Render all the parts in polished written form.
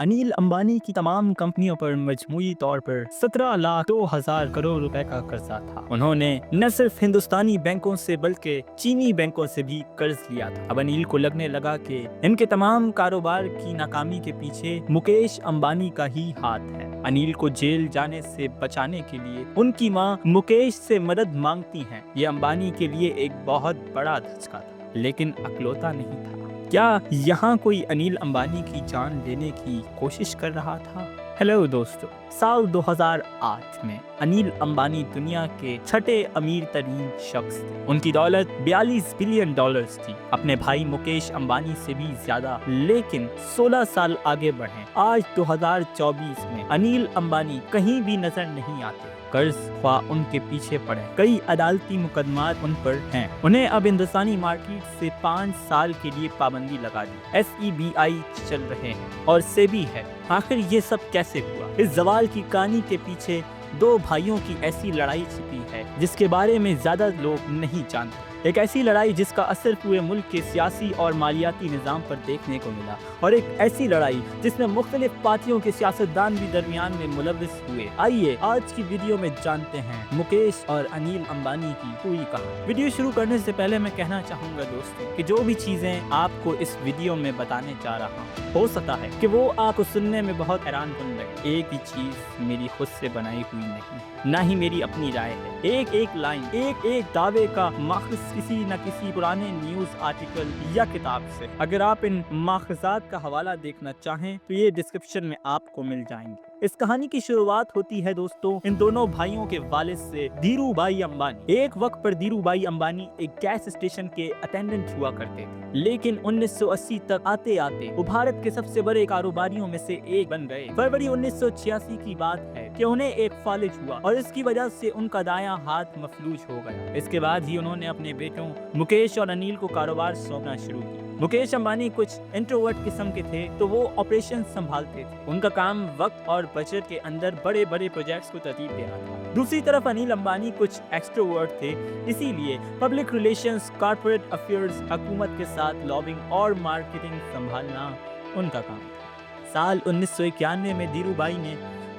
अनिल अंबानी की तमाम कंपनियों पर मजमूई तौर पर 17,02,000 करोड़ रुपए का कर्जा था। उन्होंने न सिर्फ हिंदुस्तानी बैंकों से बल्कि चीनी बैंकों से भी कर्ज लिया था। अब अनिल को लगने लगा कि इनके तमाम कारोबार की नाकामी के पीछे मुकेश अंबानी का ही हाथ है। अनिल को जेल जाने से बचाने के लिए उनकी मां मुकेश से मदद मांगती हैं। ये अंबानी के लिए एक बहुत बड़ा धचका था, लेकिन अकलौता नहीं था। क्या यहाँ कोई अनिल अंबानी की जान लेने की कोशिश कर रहा था? हेलो दोस्तों, साल 2008 में अनिल अंबानी दुनिया के छठे अमीर तरीन शख्स थे। उनकी दौलत 42 बिलियन डॉलर्स थी, अपने भाई मुकेश अंबानी से भी ज्यादा। लेकिन 16 साल आगे बढ़े, आज 2024 में अनिल अंबानी कहीं भी नजर नहीं आते। कर्ज ख्वाह उनके पीछे पड़े, कई अदालती मुकदमात उन पर हैं। उन्हें अब हिंदुस्तानी मार्केट से 5 साल के लिए पाबंदी लगा दी। SEBI चल रहे हैं और सेबी है। आखिर ये सब कैसे हुआ? इस सवाल की कहानी के पीछे दो भाइयों की ऐसी लड़ाई छिपी है जिसके बारे में ज्यादा लोग नहीं जानते। एक ऐसी लड़ाई जिसका असर पूरे मुल्क के सियासी और मालियाती निज़ाम पर देखने को मिला, और एक ऐसी लड़ाई जिसमें मुख्तलिफ पार्टियों के सियासतदान भी दरमियान में मुलव्विस हुए। आइए आज की वीडियो में जानते हैं मुकेश और अनिल अंबानी की पूरी कहानी। वीडियो शुरू करने से पहले मैं कहना चाहूँगा दोस्तों कि जो भी चीज़ें आपको इस वीडियो में बताने जा रहा हूँ, हो सकता है कि वो आपको सुनने में बहुत हैरान कुन लगे। एक भी चीज़ मेरी खुद से बनाई हुई नहीं, ना ही मेरी अपनी राय है। एक एक लाइन, एक एक दावे का माखज़ किसी न किसी पुराने न्यूज़ आर्टिकल या किताब से। अगर आप इन माखज़ात का हवाला देखना चाहें तो ये डिस्क्रिप्शन में आपको मिल जाएंगे। इस कहानी की शुरुआत होती है दोस्तों इन दोनों भाइयों के वालिद से, धीरू भाई अंबानी। एक वक्त पर धीरू भाई अंबानी एक गैस स्टेशन के अटेंडेंट हुआ करते थे, लेकिन 1980 तक आते आते वो भारत के सबसे बड़े कारोबारियों में से एक बन गए। फरवरी 1986 की बात है कि उन्हें एक फालिज हुआ और इसकी वजह से उनका दायां हाथ मफलूज हो गया। इसके बाद ही उन्होंने अपने बेटों मुकेश और अनिल को कारोबार सौंपना शुरू किया। मुकेश अंबानी कुछ इंट्रोवर्ट किस्म के थे, तो वो ऑपरेशन संभालते थे। उनका काम वक्त और बजट के अंदर बड़े बड़े प्रोजेक्ट्स को तरतीब देना था। दूसरी तरफ अनिल अंबानी कुछ एक्सट्रोवर्ट थे, इसीलिए पब्लिक रिलेशंस, कॉर्पोरेट अफेयर्स, हुकूमत के साथ लॉबिंग और मार्केटिंग संभालना उनका काम था। साल 1991 में धीरू भाई ने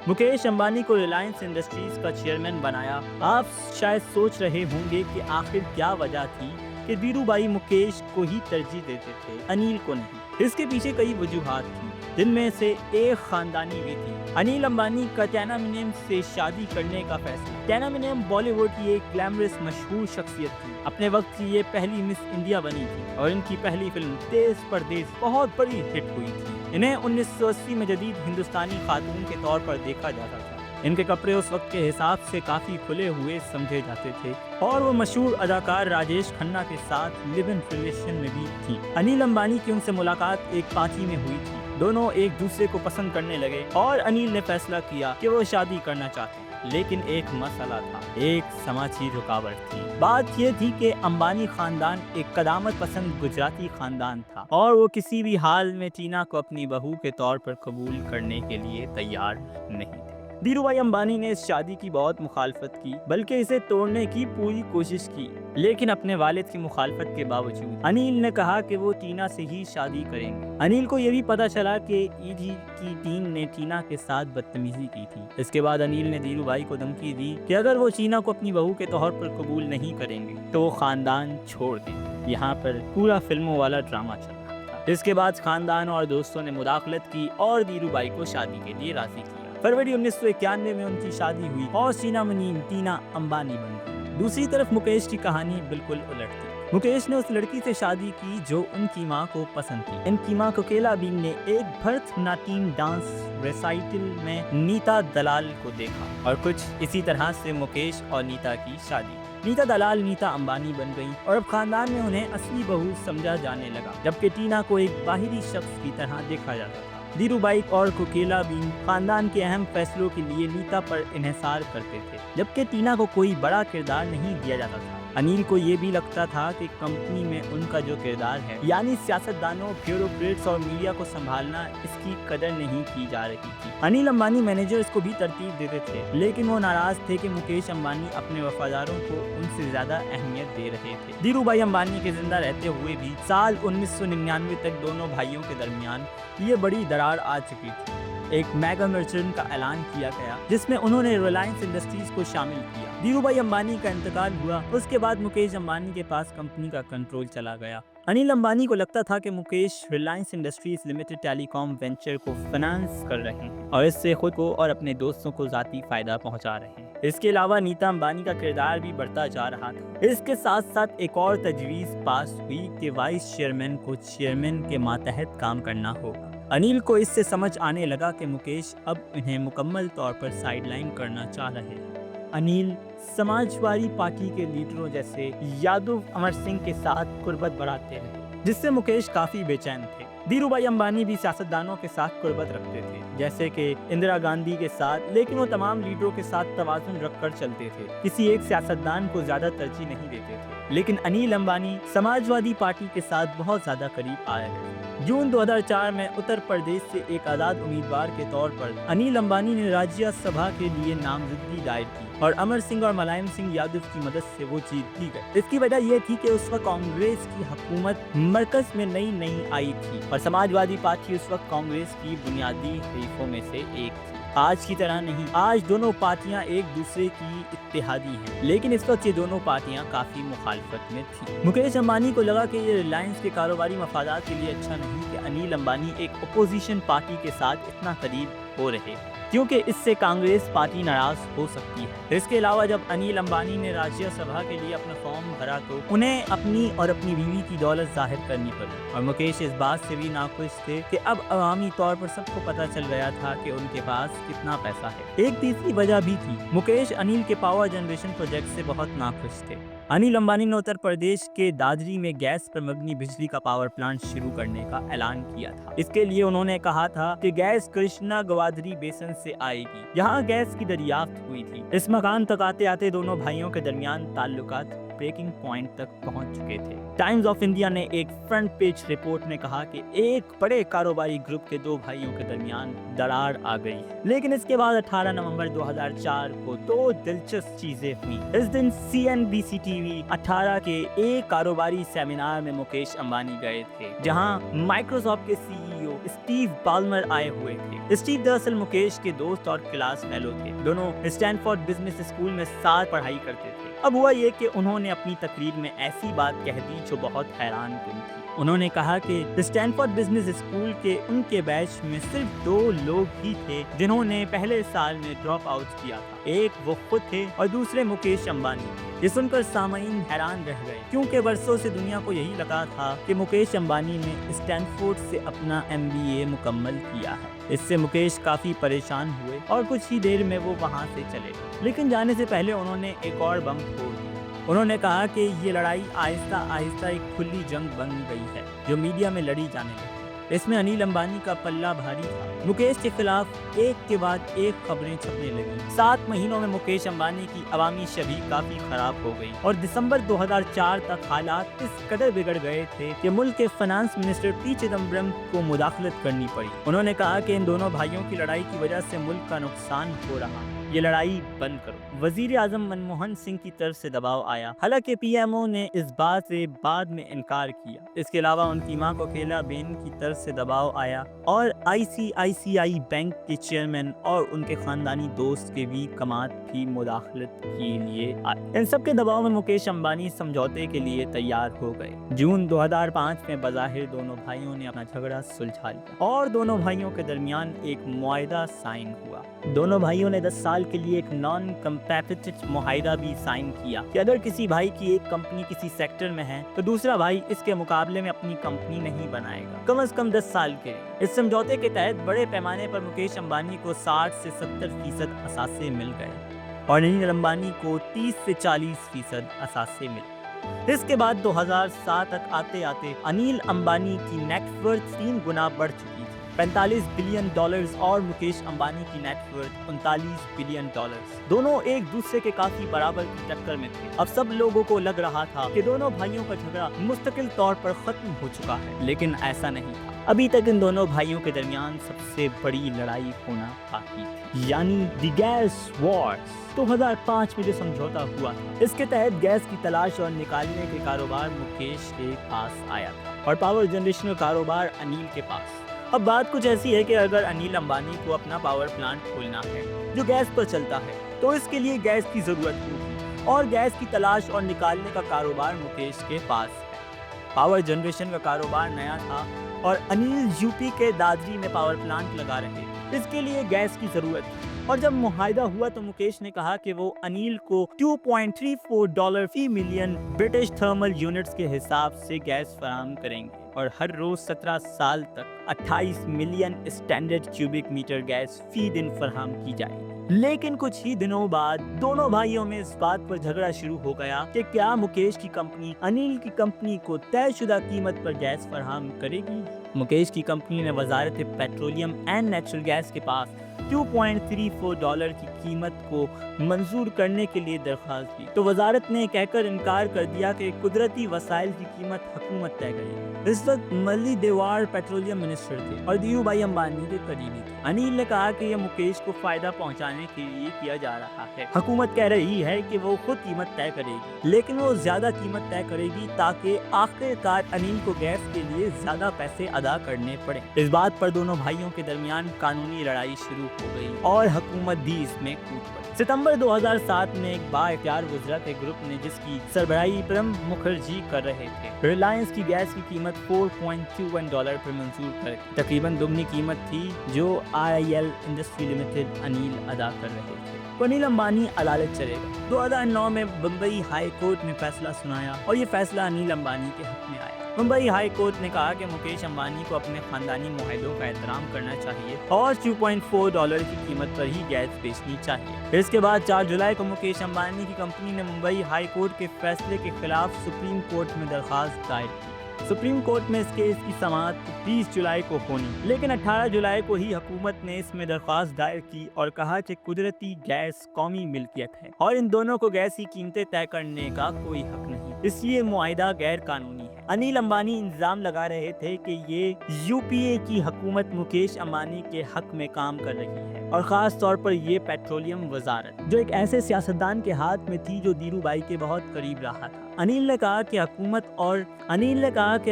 मुकेश अंबानी को रिलायंस इंडस्ट्रीज का चेयरमैन बनाया। आप शायद सोच रहे होंगे कि आखिर क्या वजह थी कि धीरू भाई मुकेश को ही तरजीह देते थे, अनिल को नहीं। इसके पीछे कई वजूहात थी, जिनमें से एक खानदानी भी थी। अनिल अंबानी का टैना मिनेम से शादी करने का फैसला। टैना मिनेम बॉलीवुड की एक ग्लैमरस मशहूर शख्सियत थी। अपने वक्त की ये पहली मिस इंडिया बनी थी और इनकी पहली फिल्म देश परदेश बहुत बड़ी हिट हुई थी। इन्हें 1980 में जदीद हिंदुस्तानी खातून के तौर पर देखा जाता था। इनके कपड़े उस वक्त के हिसाब से काफी खुले हुए समझे जाते थे और वो मशहूर अदाकार राजेश खन्ना के साथ लिव इन रिलेशन में भी थी। अनिल अंबानी की उनसे मुलाकात एक पार्टी में हुई थी। दोनों एक दूसरे को पसंद करने लगे और अनिल ने फैसला किया कि वो शादी करना चाहते हैं। लेकिन एक मसला था, एक समाजी रुकावट थी। बात यह थी कि अंबानी खानदान एक कदामत पसंद गुजराती खानदान था और वो किसी भी हाल में टीना को अपनी बहू के तौर पर कबूल करने के लिए तैयार नहीं थे। धीरू भाई अंबानी ने इस शादी की बहुत मुखालफत की, बल्कि इसे तोड़ने की पूरी कोशिश की। लेकिन अपने वालिद की मुखालफत के बावजूद अनिल ने कहा कि वो टीना से ही शादी करेंगे। अनिल को यह भी पता चला कि ईडी की टीम ने टीना के साथ बदतमीजी की थी। इसके बाद अनिल ने धीरू भाई को धमकी दी कि अगर वो टीना को अपनी बहू के तौर पर कबूल नहीं करेंगे तो वो खानदान छोड़ देंगे। यहाँ पर पूरा फिल्मों वाला ड्रामा चल रहा था। इसके बाद खानदान और दोस्तों ने मुदाखलत की और धीरू भाई को शादी के लिए राजी किया। फरवरी 1991 में उनकी शादी हुई और टीना मुनीम टीना अंबानी बन गई। दूसरी तरफ मुकेश की कहानी बिल्कुल उलट थी। मुकेश ने उस लड़की से शादी की जो उनकी मां को पसंद थी। इनकी मां कोकिला बीन ने एक भरतनाट्यम डांस रेसाइटल में नीता दलाल को देखा और कुछ इसी तरह से मुकेश और नीता की शादी। नीता दलाल नीता अंबानी बन गई और अब खानदान में उन्हें असली बहू समझा जाने लगा, जबकि टीना को एक बाहरी शख्स की तरह देखा जाता था। धीरू भाई और कोकिला बीन खानदान के अहम फैसलों के लिए नीता पर इन्हिसार करते थे, जबकि टीना को कोई बड़ा किरदार नहीं दिया जाता था। अनिल को ये भी लगता था कि कंपनी में उनका जो किरदार है, यानी सियासतदानों, ब्यूरोक्रेट्स और मीडिया को संभालना, इसकी कदर नहीं की जा रही थी। अनिल अंबानी मैनेजर्स को भी तरतीब देते थे, लेकिन वो नाराज थे कि मुकेश अंबानी अपने वफादारों को उनसे ज्यादा अहमियत दे रहे थे। धीरू भाई अंबानी के जिंदा रहते हुए भी साल 1999 तक दोनों भाइयों के दरमियान ये बड़ी दरार आ चुकी थी। एक मेगा मर्जर का ऐलान किया गया, जिसमें उन्होंने रिलायंस इंडस्ट्रीज को शामिल किया। धीरू भाई अंबानी का इंतकाल हुआ, उसके बाद मुकेश अंबानी के पास कंपनी का कंट्रोल चला गया। अनिल अंबानी को लगता था कि Mukesh Reliance industries limited telecom venture को फाइनेंस कर रहे हैं और इससे खुद को और अपने दोस्तों को जाती फायदा पहुंचा रहे हैं। इसके अलावा नीता अंबानी का किरदार भी बढ़ता जा रहा था। इसके साथ साथ एक और तजवीज़ पास हुई कि वाइस चेयरमैन को चेयरमैन के मातहत काम करना होगा। अनिल को इससे समझ आने लगा कि मुकेश अब इन्हें मुकम्मल तौर पर साइडलाइन करना चाह रहे हैं। अनिल समाजवादी पार्टी के लीडरों जैसे यादव अमर सिंह के साथ कुर्बत बढ़ाते रहे, जिससे मुकेश काफी बेचैन थे। धीरू भाई अंबानी भी सियासतदानों के साथ कुर्बत रखते थे, जैसे कि इंदिरा गांधी के साथ, लेकिन वो तमाम लीडरों के साथ तवाज़ुन रखकर चलते थे, किसी एक सियासतदान को ज्यादा तरजीह नहीं देते थे। लेकिन अनिल अंबानी समाजवादी पार्टी के साथ बहुत ज्यादा करीब आ रहे थे। जून 2004 में उत्तर प्रदेश से एक आज़ाद उम्मीदवार के तौर पर अनिल अंबानी ने राज्यसभा के लिए नामजदगी दायर की और अमर सिंह और मुलायम सिंह यादव की मदद से वो जीत भी गए। इसकी वजह यह थी कि उस वक्त कांग्रेस की हुकूमत मरकज में नई आई थी और समाजवादी पार्टी उस वक्त कांग्रेस की बुनियादी हरीफों में से एक थी। आज की तरह नहीं, आज दोनों पार्टियां एक दूसरे की इत्तेहादी हैं, लेकिन इस वक्त ये दोनों पार्टियां काफी मुखालफत में थी। मुकेश अंबानी को लगा कि ये रिलायंस के कारोबारी मफादात के लिए अच्छा नहीं कि अनिल अंबानी एक अपोजिशन पार्टी के साथ इतना करीब हो रहे, क्योंकि इससे कांग्रेस पार्टी नाराज हो सकती है। इसके अलावा जब अनिल अंबानी ने राज्यसभा के लिए अपना फॉर्म भरा तो उन्हें अपनी और अपनी बीवी की दौलत जाहिर करनी पड़ी और मुकेश इस बात से भी नाखुश थे कि अब अवामी तौर पर सबको पता चल गया था कि उनके पास कितना पैसा है। एक तीसरी वजह भी थी, मुकेश अनिल के पावर जनरेशन प्रोजेक्ट से बहुत नाखुश थे। अनिल अंबानी ने उत्तर प्रदेश के दादरी में गैस पर मबनी बिजली का पावर प्लांट शुरू करने का ऐलान किया था। इसके लिए उन्होंने कहा था कि गैस कृष्णा गोदावरी बेसिन से आएगी। यहाँ गैस की दरियाफ्त हुई थी। इस मकान तक आते आते दोनों भाइयों के दरमियान ताल्लुकात ब्रेकिंग पॉइंट तक पहुंच चुके थे। टाइम्स ऑफ इंडिया ने एक फ्रंट पेज रिपोर्ट में कहा कि एक बड़े कारोबारी ग्रुप के दो भाइयों के दरमियान दरार आ गई। लेकिन इसके बाद 18 नवंबर 2004 को दो दिलचस्प चीजें हुई। इस दिन CNBC TV 18 के एक कारोबारी सेमिनार में मुकेश अंबानी गए थे, जहां माइक्रोसॉफ्ट के CEO स्टीव बाल्मर आए हुए थे। स्टीव दरअसल मुकेश के दोस्त और क्लास फेलो थे। दोनों स्टैनफोर्ड बिजनेस स्कूल में साथ पढ़ाई करते थे। अब हुआ ये कि उन्होंने अपनी तकरीर में ऐसी बात कह दी जो बहुत हैरान कुन थी। उन्होंने कहा कि स्टैनफोर्ड बिजनेस स्कूल के उनके बैच में सिर्फ 2 लोग ही थे जिन्होंने पहले साल में ड्रॉप आउट किया था। एक वो खुद थे और दूसरे मुकेश अंबानी। ये सुनकर सामाईन हैरान रह गए, क्योंकि वर्षों से दुनिया को यही लगा था कि मुकेश अंबानी ने स्टैनफोर्ड से अपना MBA मुकम्मल किया है। इससे मुकेश काफी परेशान हुए और कुछ ही देर में वो वहाँ से चले गए। लेकिन जाने से पहले उन्होंने एक और बम फोड़ दिया। उन्होंने कहा कि ये लड़ाई आहिस्ता आहिस्ता एक खुली जंग बन गई है जो मीडिया में लड़ी जाने लगी। इसमें अनिल अंबानी का पल्ला भारी था। मुकेश के खिलाफ एक के बाद एक खबरें छपने लगी। 7 महीनों में मुकेश अंबानी की अवामी छवि काफी खराब हो गई और दिसंबर 2004 तक हालात इस कदर बिगड़ गए थे कि मुल्क के फाइनेंस मिनिस्टर P चिदम्बरम को मुदाखलत करनी पड़ी। उन्होंने कहा कि इन दोनों भाइयों की लड़ाई की वजह से मुल्क का नुकसान हो रहा, ये लड़ाई बंद करो। वजीर आजम मनमोहन सिंह की तरफ से दबाव आया, हालांकि PMO ने इस बात से बाद में इनकार किया। इसके अलावा उनकी मां कोकिला बेन की तरफ से दबाव आया और ICICI बैंक के चेयरमैन और उनके खानदानी दोस्त के भी कमात भी मुदाखलत के लिए आए। इन सब के दबाव में मुकेश अंबानी समझौते के लिए तैयार हो गए। जून 2005 में बज़ाहिर दोनों भाइयों ने अपना झगड़ा सुलझा लिया और दोनों भाइयों के दरमियान एक मुआहदा साइन हुआ। दोनों भाइयों ने 10 साल के लिए एक नॉन कंपैटिटिव मुआहदा भी साइन किया कि अगर किसी भाई की एक कंपनी किसी सेक्टर में है तो दूसरा भाई इसके मुकाबले में अपनी कंपनी नहीं बनाएगा, कम से कम 10 साल के लिए। इस समझौते के तहत बड़े पैमाने पर मुकेश अंबानी को 60 से 70% असासे मिल गए और अनिल अंबानी को 30 से 40% असासे मिले। इसके बाद 2007 तक आते आते अनिल अंबानी की नेटवर्थ 3 गुना बढ़ चुकी थी। 45 बिलियन डॉलर्स और मुकेश अंबानी की नेट वर्थ 39 बिलियन डॉलर्स। दोनों एक दूसरे के काफी बराबर की टक्कर में थे। अब सब लोगों को लग रहा था कि दोनों भाइयों का झगड़ा मुस्तकिल तौर पर खत्म हो चुका है, लेकिन ऐसा नहीं था। अभी तक इन दोनों भाइयों के दरमियान सबसे बड़ी लड़ाई होना बाकी थी, यानी द गैस वॉर्स। 2005 में जो समझौता हुआ था, इसके तहत गैस की तलाश और निकालने के कारोबार मुकेश के पास आया था और पावर जनरेशन का कारोबार अनिल के पास। अब बात कुछ ऐसी है कि अगर अनिल अंबानी को अपना पावर प्लांट खोलना है जो गैस पर चलता है, तो इसके लिए गैस की जरूरत होगी और गैस की तलाश और निकालने का कारोबार मुकेश के पास है। पावर जनरेशन का कारोबार नया था और अनिल यूपी के दादरी में पावर प्लांट लगा रहे थे, इसके लिए गैस की जरूरत थी। और जब मुआहिदा हुआ तो मुकेश ने कहा कि वो अनिल को $2.34 फी मिलियन ब्रिटिश थर्मल यूनिट्स के हिसाब से गैस फराहम करेंगे और हर रोज 17 साल तक 28 million standard cubic metre gas फी दिन फराहम की जाएगी। लेकिन कुछ ही दिनों बाद दोनों भाइयों में इस बात पर झगड़ा शुरू हो गया कि क्या मुकेश की कंपनी अनिल की कंपनी को तयशुदा कीमत पर गैस फराहम करेगी। मुकेश की कंपनी ने वजारत पेट्रोलियम एंड नेचुरल गैस के पास $2.34 की कीमत को मंजूर करने के लिए दरख्वास्त दी, तो वजारत ने कहकर इनकार कर दिया कि कुदरती वसाइल की कीमत हुकूमत तय करेगी। इस वक्त मल्ली देवार पेट्रोलियम मिनिस्टर थे और धीरू भाई अंबानी के करीबी थे। अनिल ने कहा कि यह मुकेश को फायदा पहुंचाने के लिए किया जा रहा है। हुकूमत कह रही है कि वो खुद कीमत तय करेगी, लेकिन वो ज्यादा कीमत तय करेगी ताकि आखिरकार अनिल को गैस के लिए ज्यादा पैसे अदा करने पड़े। इस बात पर दोनों भाइयों के दरमियान कानूनी लड़ाई शुरू हो गई और हुकूमत भी इसमें कूद पड़ी। सितंबर 2007 में एक बाइख्तियार वज़रा के ग्रुप ने, जिसकी सरबराही प्रणब मुखर्जी कर रहे थे, रिलायंस की गैस की कीमत $4.21 पर मंजूर कर तकरीबन दुगनी कीमत थी जो RIL इंडस्ट्री लिमिटेड अनिल अदा कर रहे थे। अनिल अंबानी अदालत चलेगा। 2009 में बम्बई हाई कोर्ट ने फैसला सुनाया और ये फैसला अनिल अंबानी के हक में आया। मुंबई हाई कोर्ट ने कहा कि मुकेश अंबानी को अपने खानदानी मुआहदों का एहतराम करना चाहिए और $2.4 की कीमत पर ही गैस बेचनी चाहिए। इसके बाद 4 जुलाई को मुकेश अंबानी की कंपनी ने मुंबई हाई कोर्ट के फैसले के खिलाफ सुप्रीम कोर्ट में दरखास्त दायर की। सुप्रीम कोर्ट में इस केस की समाअत 30 जुलाई को होनी, लेकिन 18 जुलाई को ही हुकूमत ने इसमें दरख्वास्त दायर की और कहा कि कुदरती गैस कौमी मिल्कियत है और इन दोनों को गैस की कीमतें तय करने का कोई हक नहीं, इसलिए मुआहिदा गैर कानूनी है। अनिल अंबानी इल्जाम लगा रहे थे कि ये UPA की हुकूमत मुकेश अंबानी के हक में काम कर रही है और खास तौर पर ये पेट्रोलियम वजारत, जो एक ऐसे सियासतदान के हाथ में थी जो धीरू भाई के बहुत करीब रहा था। अनिल ने कहा कि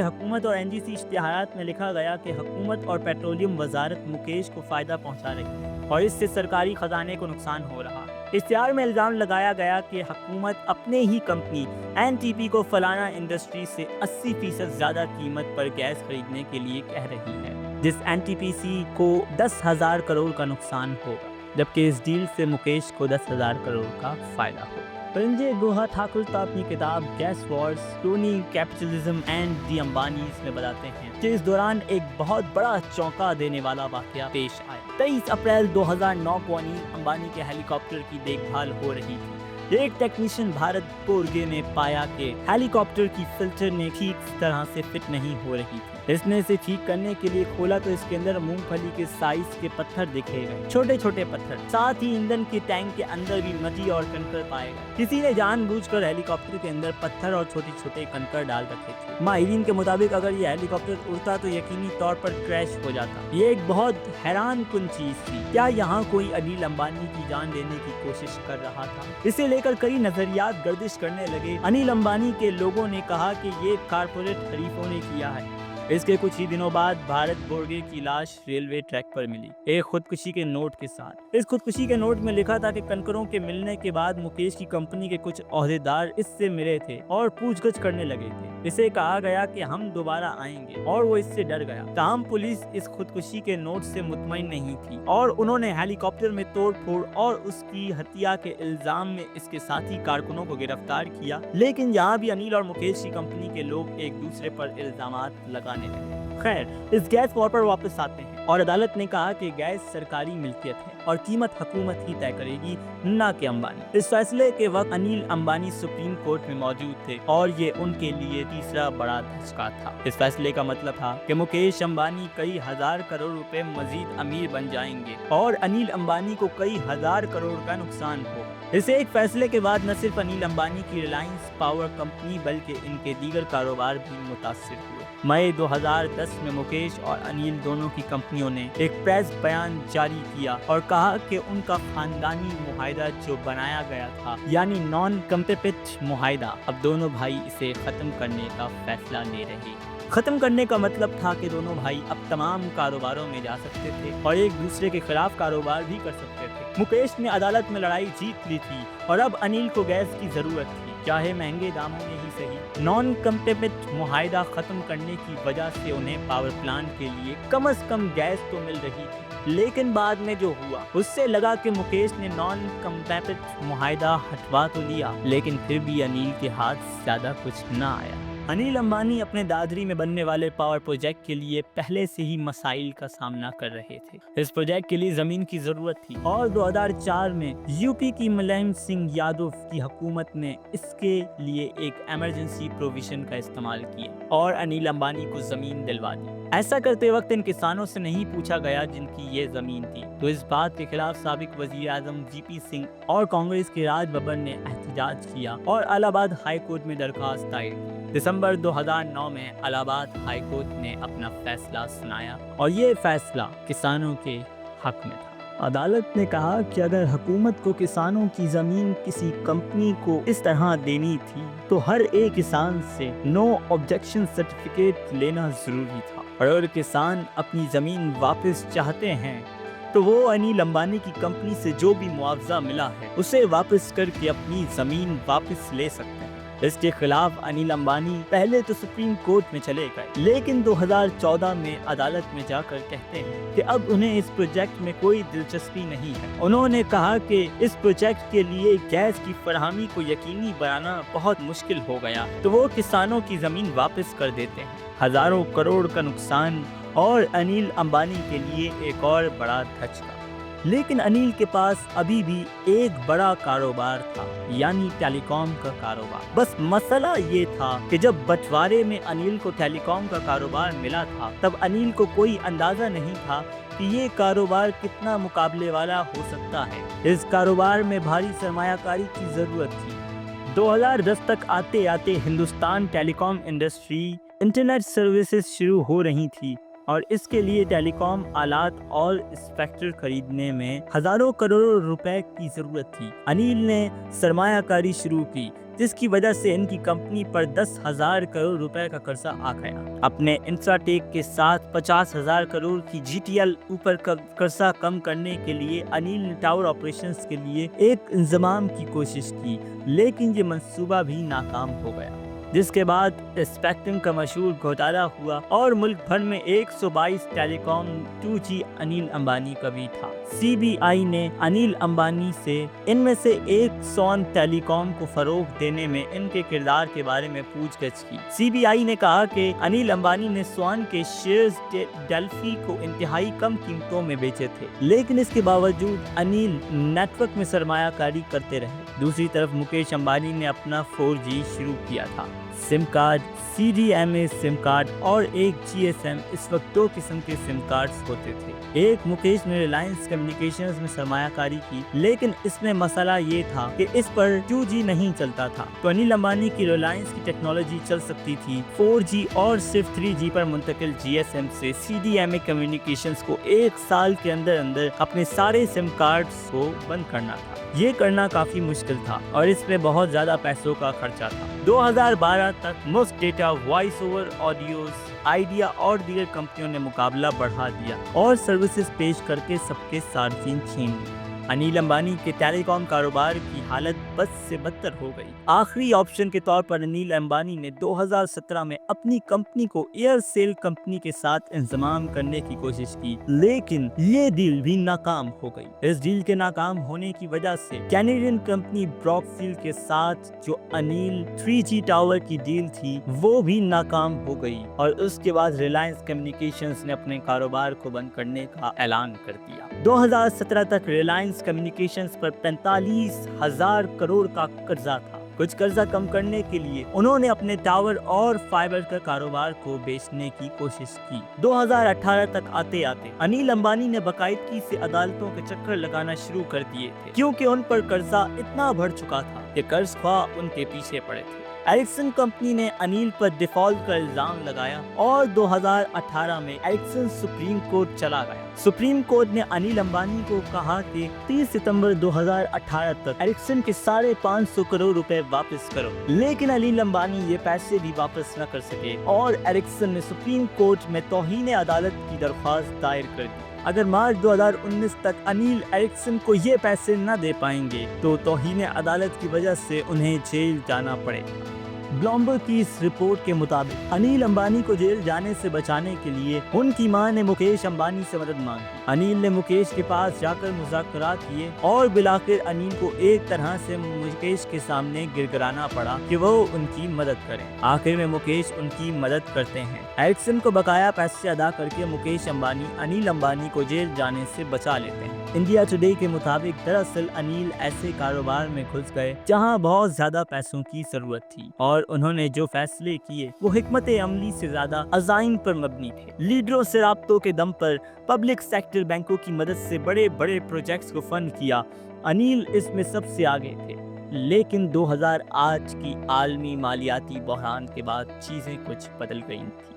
हुकूमत और NGC इश्तिहारात में लिखा गया कि हुकूमत और पेट्रोलियम वजारत मुकेश को फायदा पहुंचा रही है और इससे सरकारी खजाने को नुकसान हो रहा है। इश्तिहार में इल्जाम लगाया गया कि हुकूमत अपने ही कंपनी NTP को फलाना इंडस्ट्री से 80% ज्यादा कीमत पर गैस खरीदने के लिए कह रही है, जिस NTPC को 10,000 करोड़ का नुकसान होगा, जबकि इस डील से मुकेश को 10,000 करोड़ का फायदा होगा। संजय गुहा ठाकुर तो अपनी किताब gas Wars, Tony capitalism and the Ambanis में बताते हैं कि इस दौरान एक बहुत बड़ा चौंका देने वाला वाकया पेश आया। 23 अप्रैल 2009 को अनिल अंबानी के हेलीकॉप्टर की देखभाल हो रही थी। एक टेक्नीशियन भारत बोर्गे ने पाया कि हेलीकॉप्टर की फिल्टर ने ठीक तरह से फिट नहीं हो रही थी। इसने इसे ठीक करने के लिए खोला तो इसके अंदर मूंगफली के साइज के पत्थर दिखे गए, छोटे छोटे पत्थर। साथ ही ईंधन के टैंक के अंदर भी मटी और कंकड़ पाए गए। किसी ने जानबूझकर हेलीकॉप्टर के अंदर पत्थर और छोटे छोटे कंकड़ डाल रखे थे। माहिरीन के मुताबिक अगर ये हेलीकॉप्टर उड़ता तो यकीनी तौर पर क्रैश हो जाता। ये एक बहुत हैरान कुन चीज थी। क्या यहाँ कोई अनिल अंबानी की जान लेने की कोशिश कर रहा था? इसे लेकर कई नजरियात गर्दिश करने लगे। अनिल अंबानी के लोगों ने कहा कि ये कारपोरेट हरीफों ने किया है। इसके कुछ ही दिनों बाद भारत बोर्गे की लाश रेलवे ट्रैक पर मिली, एक खुदकुशी के नोट के साथ। इस खुदकुशी के नोट में लिखा था कि कंकरों के मिलने के बाद मुकेश की कंपनी के कुछ ओहदेदार इससे मिले थे और पूछगछ करने लगे थे। इसे कहा गया कि हम दोबारा आएंगे और वो इससे डर गया। ताहम पुलिस इस खुदकुशी के नोट से मुतमईन नहीं थी और उन्होंने हेलीकॉप्टर में तोड़फोड़ और उसकी हत्या के इल्जाम में इसके साथी कारकुनों को गिरफ्तार किया। लेकिन यहाँ भी अनिल और मुकेश की कंपनी के लोग एक दूसरे पर इल्जामात लगाने लगे। खैर, इस गैस वॉर पर वापस आते हैं और अदालत ने कहा कि गैस सरकारी मिल्कियत है और कीमत हुकूमत ही तय करेगी, ना कि अंबानी। इस फैसले के वक्त अनिल अंबानी सुप्रीम कोर्ट में मौजूद थे और ये उनके लिए तीसरा बड़ा धचका था। इस फैसले का मतलब था कि मुकेश अंबानी कई हजार करोड़ रुपए मजीद अमीर बन जाएंगे और अनिल अंबानी को कई हजार करोड़ का नुकसान हो। इस एक फैसले के बाद न सिर्फ अनिल अंबानी की रिलायंस पावर कंपनी बल्कि इनके दीगर कारोबार भी मुतासिर हुए। मई 2010 में मुकेश और अनिल दोनों की कंपनियों ने एक प्रेस बयान जारी किया और कहा कि उनका खानदानी मुआहदा जो बनाया गया था यानी नॉन कम्पिटिटिव मुआहदा, अब दोनों भाई इसे खत्म करने का फैसला ले रहे हैं। खत्म करने का मतलब था कि दोनों भाई अब तमाम कारोबारों में जा सकते थे और एक दूसरे के खिलाफ कारोबार भी कर सकते थे। मुकेश ने अदालत में लड़ाई जीत ली थी और अब अनिल को गैस की जरूरत थी, चाहे महंगे दामों में ही सही। नॉन कम्पिटिटिव मुआहदा खत्म करने की वजह से उन्हें पावर प्लांट के लिए कम से कम गैस तो मिल रही थी, लेकिन बाद में जो हुआ उससे लगा कि मुकेश ने नॉन कम्पिटिटिव मुआहदा हटवा तो लिया, लेकिन फिर भी अनिल के हाथ ज्यादा कुछ न आया। अनिल अंबानी अपने दादरी में बनने वाले पावर प्रोजेक्ट के लिए पहले से ही मसाइल का सामना कर रहे थे। इस प्रोजेक्ट के लिए जमीन की जरूरत थी और 2004 में यूपी की मुलायम सिंह यादव की हुकूमत ने इसके लिए एक इमरजेंसी प्रोविजन का इस्तेमाल किया और अनिल अंबानी को जमीन दिलवा दी। ऐसा करते वक्त इन किसानों से नहीं पूछा गया जिनकी ये जमीन थी, तो इस बात के खिलाफ साबिक वजीर आजम वीपी सिंह और कांग्रेस के राज बब्बर ने एहतजाज किया और इलाहाबाद हाई कोर्ट में दरखास्त दायर की। दिसंबर 2009 में इलाहाबाद हाई कोर्ट ने अपना फैसला सुनाया और ये फैसला किसानों के हक में था। अदालत ने कहा कि अगर हुकूमत को किसानों की जमीन किसी कंपनी को इस तरह देनी थी तो हर एक किसान से नो ऑब्जेक्शन सर्टिफिकेट लेना जरूरी था, और अगर किसान अपनी जमीन वापस चाहते हैं तो वो अनिल अंबानी की कंपनी से जो भी मुआवजा मिला है उसे वापस करके अपनी जमीन वापस ले सकते हैं। इसके खिलाफ अनिल अंबानी पहले तो सुप्रीम कोर्ट में चले गए, लेकिन 2014 में अदालत में जाकर कहते हैं कि अब उन्हें इस प्रोजेक्ट में कोई दिलचस्पी नहीं है। उन्होंने कहा कि इस प्रोजेक्ट के लिए गैस की फराहमी को यकीनी बनाना बहुत मुश्किल हो गया, तो वो किसानों की जमीन वापस कर देते हैं। हजारों करोड़ का नुकसान और अनिल अंबानी के लिए एक और बड़ा धचका। लेकिन अनिल के पास अभी भी एक बड़ा कारोबार था, यानी टेलीकॉम का कारोबार। बस मसला ये था कि जब बंटवारे में अनिल को टेलीकॉम का कारोबार मिला था तब अनिल को कोई अंदाजा नहीं था कि ये कारोबार कितना मुकाबले वाला हो सकता है। इस कारोबार में भारी सरमायाकारी की जरूरत थी। 2010 तक आते आते Hindustan telecom industry internet services शुरू हो रही थी और इसके लिए टेलीकॉम आलात और स्पेक्ट्रम खरीदने में हजारों करोड़ रुपए की जरूरत थी। अनिल ने सरमायाकारी शुरू की, जिसकी वजह से इनकी कंपनी पर 10,000 करोड़ रुपए का कर्जा आ गया। अपने इंफ्राटेक के साथ 50,000 करोड़ की GTL ऊपर कर्जा कम करने के लिए अनिल ने टावर ऑपरेशंस के लिए एक इंतजाम की कोशिश की, लेकिन ये मंसूबा भी नाकाम हो गया, जिसके बाद स्पेक्ट्रम का मशहूर घोटाला हुआ और मुल्क भर में 122 टेलीकॉम 2G अनिल अंबानी का भी था। CBI ने अनिल अंबानी से इनमें से एक स्वान टेलीकॉम को फरोग देने में इनके किरदार के बारे में पूछताछ की। CBI ने कहा कि अनिल अंबानी ने स्वान के शेयर्स डेल्फी को इंतहाई कम कीमतों में बेचे थे, लेकिन इसके बावजूद अनिल नेटवर्क में सरमायाकारी करते रहे। दूसरी तरफ मुकेश अंबानी ने अपना 4G शुरू किया था। SIM card, CDMA SIM card और एक GSM, इस वक्त 2 किस्म के सिम कार्ड्स होते थे। एक मुकेश ने रिलायंस कम्युनिकेशंस में सरमायाकारी की, लेकिन इसमें मसला ये था कि इस पर 2G नहीं चलता था, तो अनिल अंबानी की रिलायंस की टेक्नोलॉजी चल सकती थी 4G और सिर्फ 3G पर मुंतकिल GSM से CDMA कम्युनिकेशंस को 1 साल के अंदर अपने सारे सिम कार्ड्स को बंद करना था। ये करना काफी मुश्किल था और इसमें बहुत ज्यादा पैसों का खर्चा था। 2012 तक most data, voice over audios, idea और दीगर कंपनियों ने मुकाबला बढ़ा दिया और सर्विसेज पेश करके सबके सार्फिन छीन लिए। अनिल अंबानी के टेलीकॉम कारोबार की हालत बद से बदतर हो गई। आखिरी ऑप्शन के तौर पर अनिल अंबानी ने 2017 में अपनी कंपनी को एयरसेल कंपनी के साथ इंतजाम करने की कोशिश की, लेकिन ये डील भी नाकाम हो गई। इस डील के नाकाम होने की वजह से कैनेडियन कंपनी ब्रॉकफील्ड के साथ जो अनिल 3G टावर की डील थी वो भी नाकाम हो गई और उसके बाद रिलायंस कम्युनिकेशंस ने अपने कारोबार को बंद करने का ऐलान कर दिया। 2017 तक रिलायंस कम्युनिकेशंस पर 45,000 करोड़ का कर्जा था। कुछ कर्जा कम करने के लिए उन्होंने अपने टावर और फाइबर का कारोबार को बेचने की कोशिश की। 2018 तक आते आते अनिल अंबानी ने बाकायदगी से अदालतों के चक्कर लगाना शुरू कर दिए थे, क्योंकि उन पर कर्जा इतना बढ़ चुका था कि कर्ज ख्वाह उनके पीछे पड़े थे। एरिक्सन कंपनी ने अनिल पर डिफॉल्ट का इल्जाम लगाया और 2018 में एरिक्सन सुप्रीम कोर्ट चला गया। सुप्रीम कोर्ट ने अनिल अंबानी को कहा कि 30 सितंबर 2018 तक एरिक्सन के 550 करोड़ रुपए वापस करो, लेकिन अनिल अंबानी ये पैसे भी वापस न कर सके और एरिक्सन ने सुप्रीम कोर्ट में तौहीन अदालत की दरख्वास्त दायर कर दी। अगर मार्च 2019 तक अनिल एरिक्सन को ये पैसे न दे पाएंगे तो तौहीन अदालत की वजह से उन्हें जेल जाना पड़ेगा। ब्लूमबर्ग की इस रिपोर्ट के मुताबिक अनिल अंबानी को जेल जाने से बचाने के लिए उनकी मां ने मुकेश अंबानी से मदद मांगी। अनिल ने मुकेश के पास जाकर मुज़ाकरात किए और बिलाखिर अनिल को एक तरह से मुकेश के सामने गिड़गिड़ाना पड़ा कि वो उनकी मदद करें। आखिर में मुकेश उनकी मदद करते हैं। एरिक्सन को बकाया पैसे अदा करके मुकेश अंबानी अनिल अंबानी को जेल जाने से बचा लेते हैं। इंडिया टुडे के मुताबिक दरअसल अनिल ऐसे कारोबार में घुस गए जहां बहुत ज्यादा पैसों की जरूरत थी और उन्होंने जो फैसले किए वो हिकमत अमली से ज्यादा अज़ाइम पर मबनी थे। लीडरों से राब्तों के दम पर पब्लिक सेक्टर बैंकों की मदद से बड़े बड़े प्रोजेक्ट्स को फंड किया। अनिल इसमें सबसे आगे थे, लेकिन 2008 की आलमी मालियाती बहरान के बाद चीजें कुछ बदल गई थी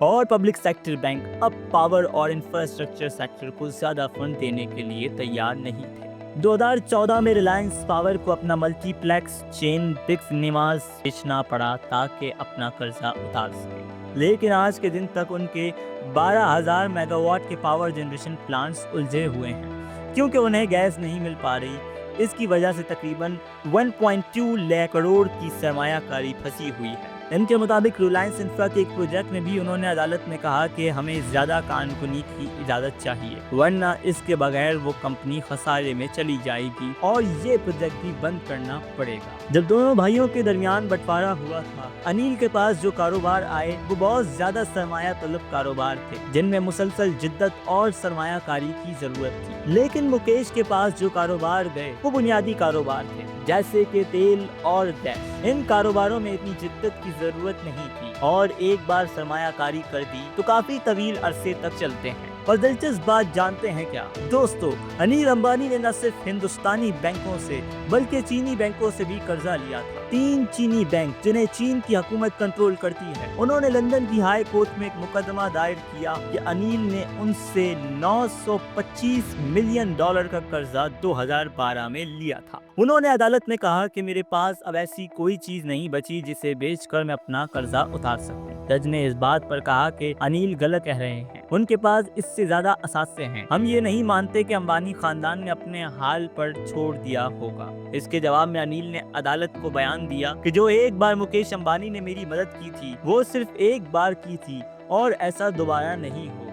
और पब्लिक सेक्टर बैंक अब पावर और इंफ्रास्ट्रक्चर सेक्टर को ज्यादा फंड देने के लिए तैयार नहीं थे। 2014 में रिलायंस पावर को अपना मल्टीप्लेक्स चेन बिग सिनेमाज बेचना पड़ा ताकि अपना कर्जा उतार सके, लेकिन आज के दिन तक उनके 12,000 मेगावाट के पावर जनरेशन प्लांट्स उलझे हुए हैं क्योंकि उन्हें गैस नहीं मिल पा रही। इसकी वजह से तकरीबन 1.2 लाख करोड़ की सरमायाकारी फंसी हुई है। इनके मुताबिक रिलायंस इंफ्रा के एक प्रोजेक्ट में भी उन्होंने अदालत में कहा कि हमें ज्यादा कानूनी की इजाजत चाहिए, वरना इसके बगैर वो कंपनी खसारे में चली जाएगी और ये प्रोजेक्ट भी बंद करना पड़ेगा। जब दोनों भाइयों के दरमियान बंटवारा हुआ था, अनिल के पास जो कारोबार आए वो बहुत ज्यादा सरमाया तलब कारोबार थे जिनमें मुसलसल जिद्दत और सरमायाकारी की जरूरत थी, लेकिन मुकेश के पास जो कारोबार गए वो बुनियादी कारोबार थे जैसे कि तेल और गैस। इन कारोबारों में इतनी जिद्दत की जरूरत नहीं थी और एक बार सरमायाकारी कर दी तो काफी तवील अरसे तक चलते हैं। और दिलचस्प बात जानते हैं क्या दोस्तों, अनिल अंबानी ने न सिर्फ हिंदुस्तानी बैंकों से बल्कि चीनी बैंकों से भी कर्जा लिया था। 3 चीनी बैंक जिन्हें चीन की हुकूमत कंट्रोल करती है, उन्होंने लंदन की हाई कोर्ट में एक मुकदमा दायर किया कि अनिल ने उनसे $925 मिलियन का कर्जा 2012 में लिया था। उन्होंने अदालत में कहा कि मेरे पास अब ऐसी कोई चीज नहीं बची जिसे बेचकर मैं अपना कर्जा उतार सकूं। जज ने इस बात पर कहा कि अनिल गलत कह रहे हैं, उनके पास इससे ज्यादा असासे हैं। हम ये नहीं मानते कि अंबानी खानदान ने अपने हाल पर छोड़ दिया होगा। इसके जवाब में अनिल ने अदालत को बयान दिया कि जो एक बार मुकेश अंबानी ने मेरी मदद की थी वो सिर्फ एक बार की थी और ऐसा दोबारा नहीं होगा।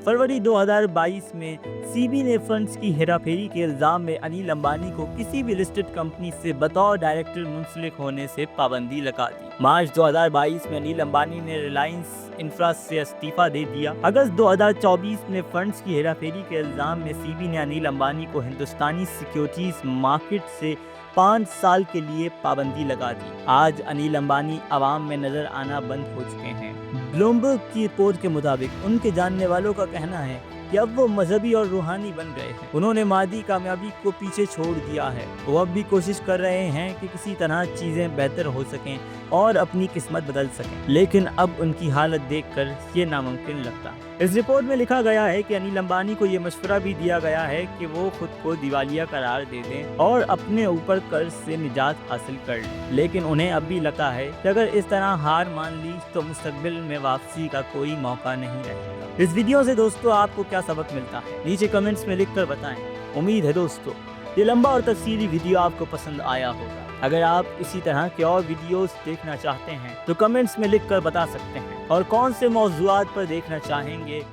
फरवरी 2022 में सीबी ने फंड्स की हेराफेरी के इल्जाम में अनिल अंबानी को किसी भी लिस्टेड कंपनी से बतौर डायरेक्टर मुंसलिक होने से पाबंदी लगा दी। मार्च 2022 में अनिल अंबानी ने रिलायंस इंफ्रा से इस्तीफा दे दिया। अगस्त 2024 में फंड्स की हेराफेरी के इल्जाम में सीबी ने अनिल अंबानी को हिंदुस्तानी सिक्योरिटीज मार्केट से 5 साल के लिए पाबंदी लगा दी। आज अनिल अंबानी आवाम में नजर आना बंद हो चुके हैं। ब्लूमबर्ग की रिपोर्ट के मुताबिक उनके जानने वालों का कहना है कि अब वो मजहबी और रूहानी बन गए हैं। उन्होंने मादी कामयाबी को पीछे छोड़ दिया है। वो अब भी कोशिश कर रहे हैं कि किसी तरह चीजें बेहतर हो सकें और अपनी किस्मत बदल सकें, लेकिन अब उनकी हालत देखकर ये नामुमकिन लगता है। इस रिपोर्ट में लिखा गया है कि अनिल अंबानी को ये मशवरा भी दिया गया है कि वो खुद को दिवालिया करार दे दें और अपने ऊपर कर्ज से निजात हासिल कर लें, लेकिन उन्हें अब भी लगता है कि अगर इस तरह हार मान ली तो मुस्तकबिल में वापसी का कोई मौका नहीं रहेगा। इस वीडियो से दोस्तों आपको क्या सबक मिलता है नीचे कमेंट्स में लिखकर बताएं। उम्मीद है दोस्तों ये लंबा और तफसीली वीडियो आपको पसंद आया होगा। अगर आप इसी तरह के और वीडियोस देखना चाहते हैं तो कमेंट्स में लिख कर बता सकते हैं, और कौन से मौजूआत पर देखना चाहेंगे